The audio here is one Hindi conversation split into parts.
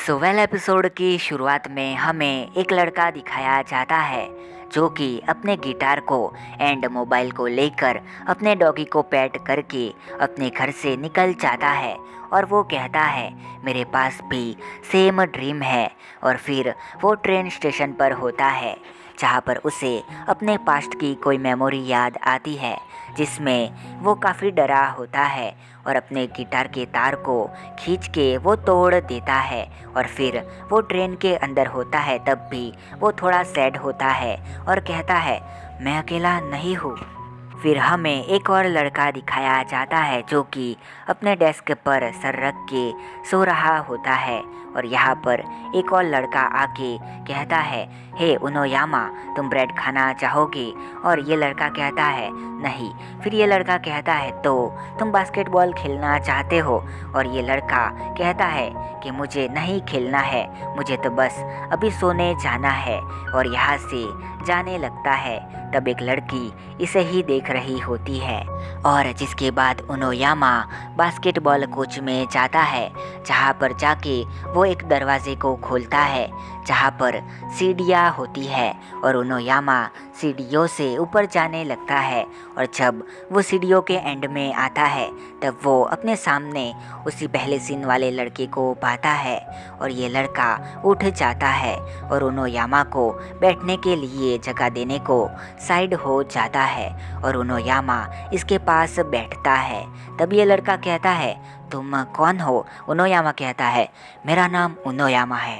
सोवेल एपिसोड की शुरुआत में हमें एक लड़का दिखाया जाता है जो कि अपने गिटार को एंड मोबाइल को लेकर अपने डॉगी को पेट करके अपने घर से निकल जाता है। और वो कहता है मेरे पास भी सेम ड्रीम है। और फिर वो ट्रेन स्टेशन पर होता है जहाँ पर उसे अपने पास्ट की कोई मेमोरी याद आती है जिसमें वो काफ़ी डरा होता है और अपने गिटार के तार को खींच के वो तोड़ देता है। और फिर वो ट्रेन के अंदर होता है तब भी वो थोड़ा सैड होता है और कहता है मैं अकेला नहीं हूँ। फिर हमें एक और लड़का दिखाया जाता है जो कि अपने डेस्क पर सर रख के सो रहा होता है। और यहाँ पर एक और लड़का आके कहता है हे उनोयामा तुम ब्रेड खाना चाहोगे। और ये लड़का कहता है नहीं। फिर ये लड़का कहता है तो तुम बास्केटबॉल खेलना चाहते हो। और ये लड़का कहता है कि मुझे नहीं खेलना है, मुझे तो बस अभी सोने जाना है। और यहाँ से जाने लगता है तब एक लड़की इसे ही देख रही होती है और जिसके बाद उनोयामा बास्केटबॉल कोच में जाता है जहाँ पर जाके वो एक दरवाजे को खोलता है जहाँ पर सीढ़ियाँ होती है और उनोयामा सीढ़ियों से ऊपर जाने लगता है। और जब वो सीढ़ियों के एंड में आता है तब वो अपने सामने उसी पहले सीन वाले लड़के को पाता है और ये लड़का उठ जाता है और उनोयामा को बैठने के लिए जगह देने को साइड हो जाता है और उनोयामा इसके पास बैठता है। तब ये लड़का कहता है तुम कौन हो। उनोयामा कहता है मेरा नाम उनोयामा है।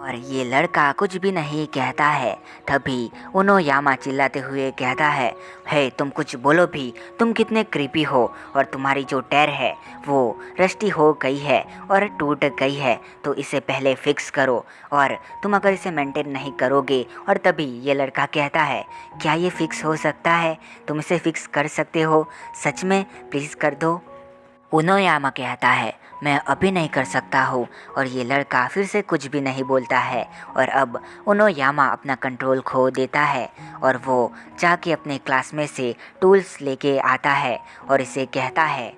और ये लड़का कुछ भी नहीं कहता है। तभी उनोयामा चिल्लाते हुए कहता है हे तुम कुछ बोलो भी, तुम कितने क्रीपी हो और तुम्हारी जो टायर है वो रस्टी हो गई है और टूट गई है तो इसे पहले फिक्स करो और तुम अगर इसे मेंटेन नहीं करोगे। और तभी ये लड़का कहता है क्या ये फिक्स हो सकता है, तुम इसे फिक्स कर सकते हो, सच में प्लीज़ कर दो। उनोयामा कहता है मैं अभी नहीं कर सकता हूँ। और ये लड़का फिर से कुछ भी नहीं बोलता है और अब उनोयामा अपना कंट्रोल खो देता है और वो जाके अपने क्लास में से टूल्स लेके आता है और इसे कहता है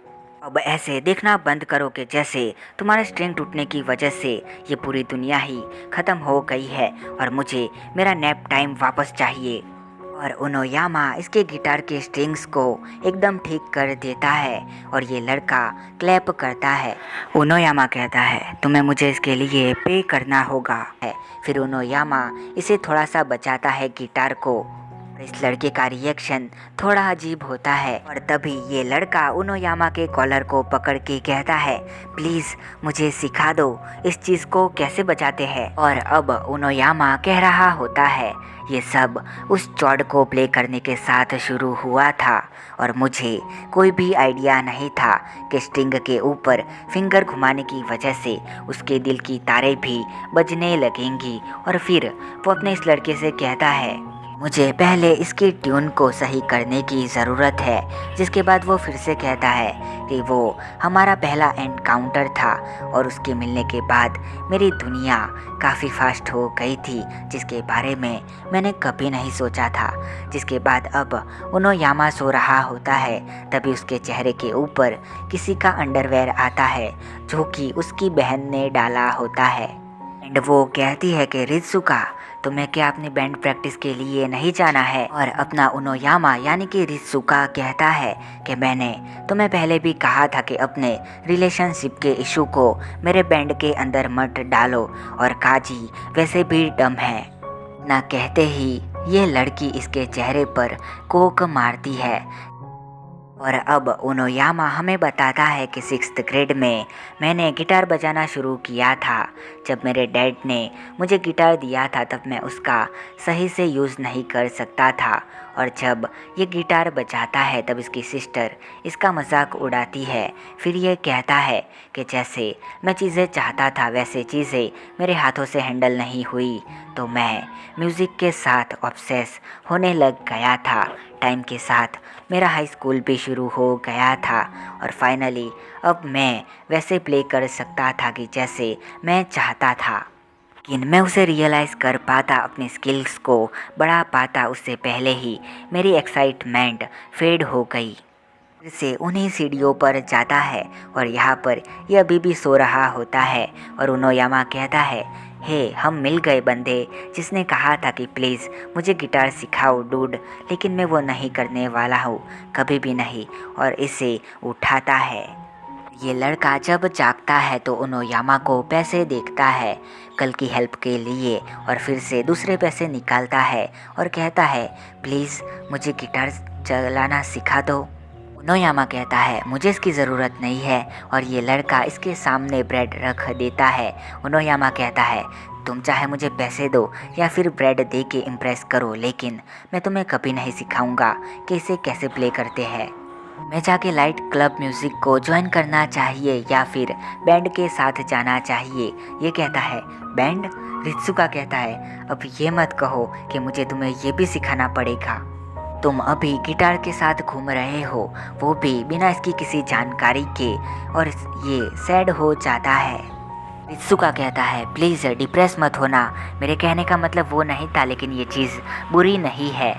अब ऐसे देखना बंद करो कि जैसे तुम्हारे स्ट्रिंग टूटने की वजह से ये पूरी दुनिया ही ख़त्म हो गई है और मुझे मेरा नैप टाइम वापस चाहिए। और उनोयामा इसके गिटार के स्ट्रिंग्स को एकदम ठीक कर देता है और ये लड़का क्लैप करता है। उनोयामा कहता है तुम्हें मुझे इसके लिए पे करना होगा है। फिर उनोयामा इसे थोड़ा सा बचाता है गिटार को। इस लड़के का रिएक्शन थोड़ा अजीब होता है और तभी ये लड़का उनोयामा के कॉलर को पकड़ के कहता है प्लीज़ मुझे सिखा दो इस चीज़ को कैसे बजाते हैं। और अब उनोयामा कह रहा होता है ये सब उस चॉड को प्ले करने के साथ शुरू हुआ था और मुझे कोई भी आइडिया नहीं था कि स्ट्रिंग के ऊपर फिंगर घुमाने की वजह से उसके दिल की तारें भी बजने लगेंगी। और फिर वो अपने इस लड़के से कहता है मुझे पहले इसकी ट्यून को सही करने की ज़रूरत है। जिसके बाद वो फिर से कहता है कि वो हमारा पहला एनकाउंटर था और उसके मिलने के बाद मेरी दुनिया काफ़ी फास्ट हो गई थी जिसके बारे में मैंने कभी नहीं सोचा था। जिसके बाद अब उनोयामा सो रहा होता है तभी उसके चेहरे के ऊपर किसी का अंडरवेयर आता है जो कि उसकी बहन ने डाला होता है एंड वो कहती है कि रित्सुका तुम्हें क्या अपनी बैंड प्रैक्टिस के लिए नहीं जाना है। और अपना उनोयामा यानी कि रित्सुका कहता है कि मैंने तुम्हें पहले भी कहा था कि अपने रिलेशनशिप के इशू को मेरे बैंड के अंदर मत डालो और काजी वैसे भी डम है। ना कहते ही ये लड़की इसके चेहरे पर कोक मारती है। और अब उनोयामा हमें बताता है कि 6th ग्रेड में मैंने गिटार बजाना शुरू किया था। जब मेरे डैड ने मुझे गिटार दिया था तब मैं उसका सही से यूज़ नहीं कर सकता था और जब ये गिटार बजाता है तब इसकी सिस्टर इसका मजाक उड़ाती है। फिर ये कहता है कि जैसे मैं चीज़ें चाहता था वैसे चीज़ें मेरे हाथों से हैंडल नहीं हुई तो मैं म्यूज़िक के साथ ऑब्सेस होने लग गया था। टाइम के साथ मेरा हाई स्कूल भी शुरू हो गया था और फाइनली अब मैं वैसे प्ले कर सकता था कि जैसे मैं चाहता था। लेकिन मैं उसे रियलाइज़ कर पाता, अपनी स्किल्स को बढ़ा पाता उससे पहले ही मेरी एक्साइटमेंट फेड हो गई। फिर से उन्हीं सीढ़ियों पर जाता है और यहाँ पर यह अभी भी सो रहा होता है और उनोयामा कहता है, हे हम मिल गए बंदे, जिसने कहा था कि प्लीज़ मुझे गिटार सिखाओ डूड, लेकिन मैं वो नहीं करने वाला हूँ, कभी भी नहीं। और इसे उठाता है। ये लड़का जब जागता है तो उनोयामा को पैसे देखता है कल की हेल्प के लिए और फिर से दूसरे पैसे निकालता है और कहता है, प्लीज़ मुझे गिटार चलाना सिखा दो। उनोयामा कहता है, मुझे इसकी ज़रूरत नहीं है और ये लड़का इसके सामने ब्रेड रख देता है। उनोयामा कहता है, तुम चाहे मुझे पैसे दो या फिर ब्रेड दे के इम्प्रेस करो, लेकिन मैं तुम्हें कभी नहीं सिखाऊंगा कि इसे कैसे प्ले करते हैं। मैं जाके लाइट क्लब म्यूज़िक को ज्वाइन करना चाहिए या फिर बैंड के साथ जाना चाहिए। ये कहता है, बैंड? रित्सुका कहता है, अब ये मत कहो कि मुझे तुम्हें ये भी सिखाना पड़ेगा। तुम अभी गिटार के साथ घूम रहे हो, वो भी बिना इसकी किसी जानकारी के, और ये सैड हो जाता है। रित्सुका कहता है, प्लीज़ डिप्रेस मत होना, मेरे कहने का मतलब वो नहीं था, लेकिन ये चीज़ बुरी नहीं है।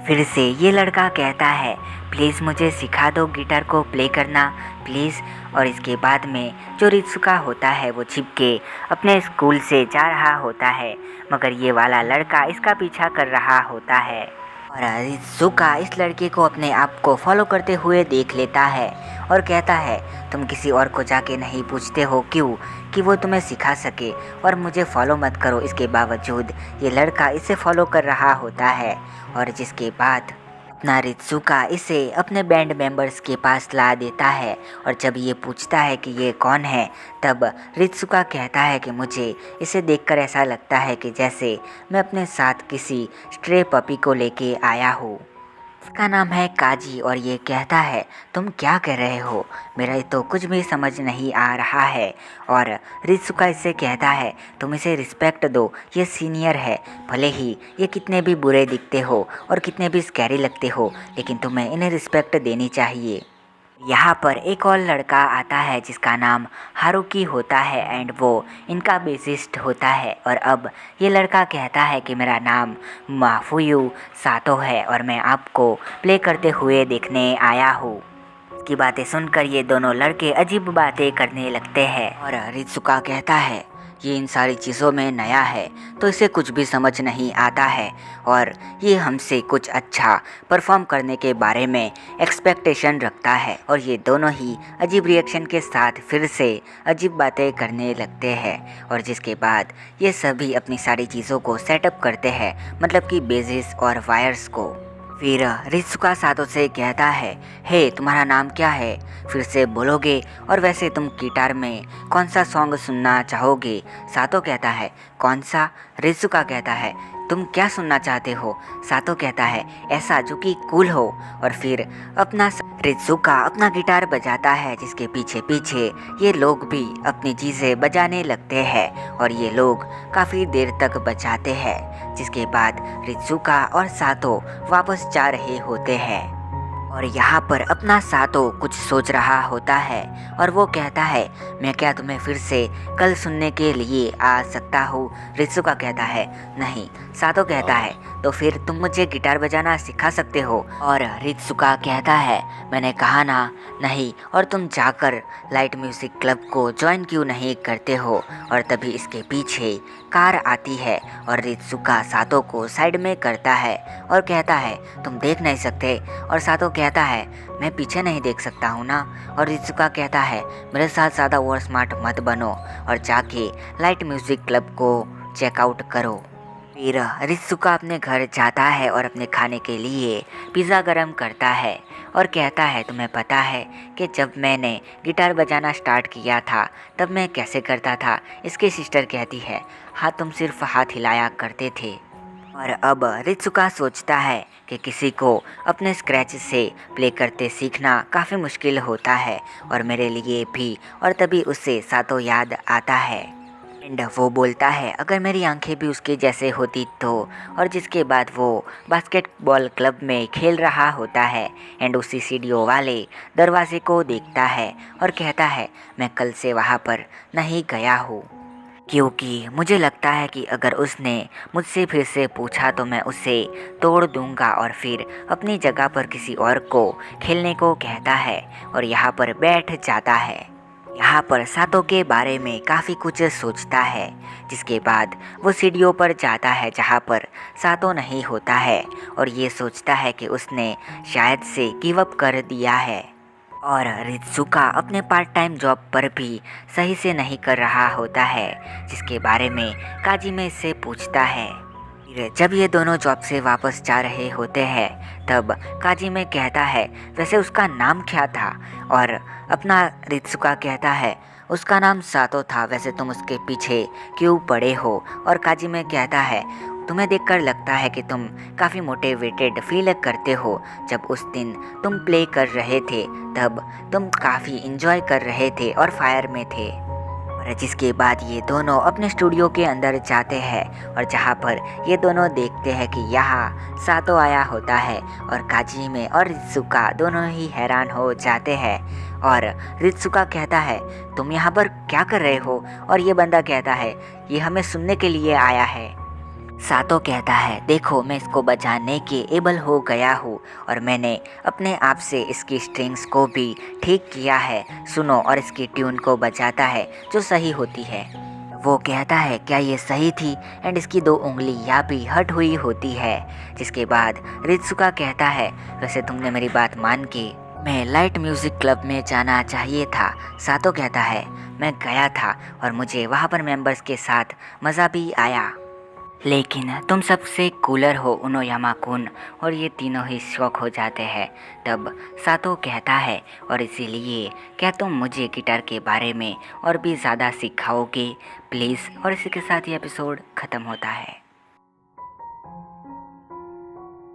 फिर से ये लड़का कहता है, प्लीज़ मुझे सिखा दो गिटार को प्ले करना प्लीज़। और इसके बाद में जो रित्सुका होता है वो छिप के अपने स्कूल से जा रहा होता है, मगर ये वाला लड़का इसका पीछा कर रहा होता है और रित्सुका इस लड़के को अपने आप को फॉलो करते हुए देख लेता है और कहता है, तुम किसी और को जाके नहीं पूछते हो क्यों कि वो तुम्हें सिखा सके, और मुझे फॉलो मत करो। इसके बावजूद ये लड़का इसे फॉलो कर रहा होता है और जिसके बाद अपना रित्सुका इसे अपने बैंड मेंबर्स के पास ला देता है। और जब ये पूछता है कि ये कौन है, तब रित्सुका कहता है कि मुझे इसे देखकर ऐसा लगता है कि जैसे मैं अपने साथ किसी स्ट्रे पपी को लेके आया हूँ। इसका नाम है काजी और ये कहता है, तुम क्या कह रहे हो, मेरा तो कुछ भी समझ नहीं आ रहा है। और रित्सुका इससे कहता है, तुम इसे रिस्पेक्ट दो, ये सीनियर है, भले ही ये कितने भी बुरे दिखते हो और कितने भी स्कैरी लगते हो, लेकिन तुम्हें इन्हें रिस्पेक्ट देनी चाहिए। यहाँ पर एक और लड़का आता है जिसका नाम हारुकी होता है एंड वो इनका बेसिस्ट होता है। और अब ये लड़का कहता है कि मेरा नाम माफुयू सातो है और मैं आपको प्ले करते हुए देखने आया हूँ। इसकी बातें सुनकर ये दोनों लड़के अजीब बातें करने लगते हैं और रित्सुका कहता है, ये इन सारी चीज़ों में नया है तो इसे कुछ भी समझ नहीं आता है और ये हमसे कुछ अच्छा परफॉर्म करने के बारे में एक्सपेक्टेशन रखता है। और ये दोनों ही अजीब रिएक्शन के साथ फिर से अजीब बातें करने लगते हैं और जिसके बाद ये सभी अपनी सारी चीज़ों को सेटअप करते हैं, मतलब कि बेसिस और वायर्स को। फिर रित्सुका सातो से कहता है, हे तुम्हारा नाम क्या है, फिर से बोलोगे, और वैसे तुम गिटार में कौन सा सॉन्ग सुनना चाहोगे। सातो कहता है, कौन सा। रित्सुका कहता है, तुम क्या सुनना चाहते हो। सातो कहता है, ऐसा जो कि कूल हो। और फिर रित्सुका अपना गिटार बजाता है जिसके पीछे पीछे ये लोग भी अपनी चीज़ें बजाने लगते हैं और ये लोग काफ़ी देर तक बजाते हैं, जिसके बाद रित्सुका और सातो वापस जा रहे होते हैं। और यहाँ पर अपना सातो कुछ सोच रहा होता है और वो कहता है, मैं क्या तुम्हें फिर से कल सुनने के लिए आ सकता हूँ। रित्सुका कहता है, नहीं। सातो कहता है, तो फिर तुम मुझे गिटार बजाना सिखा सकते हो। और रित्सुका कहता है, मैंने कहा ना नहीं, और तुम जाकर लाइट म्यूज़िक क्लब को ज्वाइन क्यों नहीं करते हो। और तभी इसके पीछे कार आती है और रित्सुका सातो को साइड में करता है और कहता है, तुम देख नहीं सकते। और सातो कहता है, मैं पीछे नहीं देख सकता हूँ ना। और रित्सुका कहता है, मेरे साथ ज़्यादा ओवर स्मार्ट मत बनो और जाके लाइट म्यूज़िक क्लब को चेकआउट करो। फिर रित्सुका अपने घर जाता है और अपने खाने के लिए पिज़्ज़ा गरम करता है और कहता है, तुम्हें पता है कि जब मैंने गिटार बजाना स्टार्ट किया था तब मैं कैसे करता था। इसकी सिस्टर कहती है, हाँ तुम सिर्फ हाथ हिलाया करते थे। और अब रित्सुका सोचता है कि किसी को अपने स्क्रैच से प्ले करते सीखना काफ़ी मुश्किल होता है और मेरे लिए भी। और तभी उससे सातो याद आता है एंड वो बोलता है, अगर मेरी आंखें भी उसके जैसे होती तो। और जिसके बाद वो बास्केटबॉल क्लब में खेल रहा होता है एंड उसी सीढ़ियों वाले दरवाजे को देखता है और कहता है, मैं कल से वहाँ पर नहीं गया हूँ क्योंकि मुझे लगता है कि अगर उसने मुझसे फिर से पूछा तो मैं उसे तोड़ दूंगा और फिर अपनी जगह पर किसी और को खेलने को कहता है और यहाँ पर बैठ जाता है। यहाँ पर सातो के बारे में काफ़ी कुछ सोचता है, जिसके बाद वो सीढ़ियों पर जाता है जहाँ पर सातो नहीं होता है और ये सोचता है कि उसने शायद से गिव अप कर दिया है। और रित्सुका अपने पार्ट टाइम जॉब पर भी सही से नहीं कर रहा होता है, जिसके बारे में काजिमे से पूछता है। फिर जब ये दोनों जॉब से वापस जा रहे होते हैं तब काजिमे कहता है वैसे उसका नाम क्या था, और अपना रित्सुका कहता है उसका नाम सातो था, वैसे तुम उसके पीछे क्यों पड़े हो। और काजिमे कहता है तुम्हें देखकर लगता है कि तुम काफ़ी मोटिवेटेड फील करते हो, जब उस दिन तुम प्ले कर रहे थे तब तुम काफ़ी इंजॉय कर रहे थे और फायर में थे। और जिसके बाद ये दोनों अपने स्टूडियो के अंदर जाते हैं और जहाँ पर ये दोनों देखते हैं कि यहाँ सातो आया होता है और काजिमे और रित्सुका दोनों ही हैरान हो जाते हैं। और रित्सुका कहता है तुम यहाँ पर क्या कर रहे हो, और ये बंदा कहता है ये हमें सुनने के लिए आया है। सातो कहता है देखो मैं इसको बजाने के एबल हो गया हूँ और मैंने अपने आप से इसकी स्ट्रिंग्स को भी ठीक किया है, सुनो, और इसकी ट्यून को बजाता है जो सही होती है। वो कहता है क्या ये सही थी, एंड इसकी 2 उंगलियां भी हट हुई होती है। जिसके बाद रित्सुका कहता है वैसे तुमने मेरी बात मान के मैं लाइट म्यूज़िक क्लब में जाना चाहिए था। सातो कहता है मैं गया था और मुझे वहाँ पर मेंबर्स के साथ मज़ा भी आया, लेकिन तुम सबसे कूलर हो उनोयामा-कुन, और ये तीनों ही शौक हो जाते हैं। तब सातो कहता है और इसीलिए क्या तुम मुझे गिटार के बारे में और भी ज़्यादा सिखाओगे प्लीज़। और इसी के साथ ये एपिसोड ख़त्म होता है।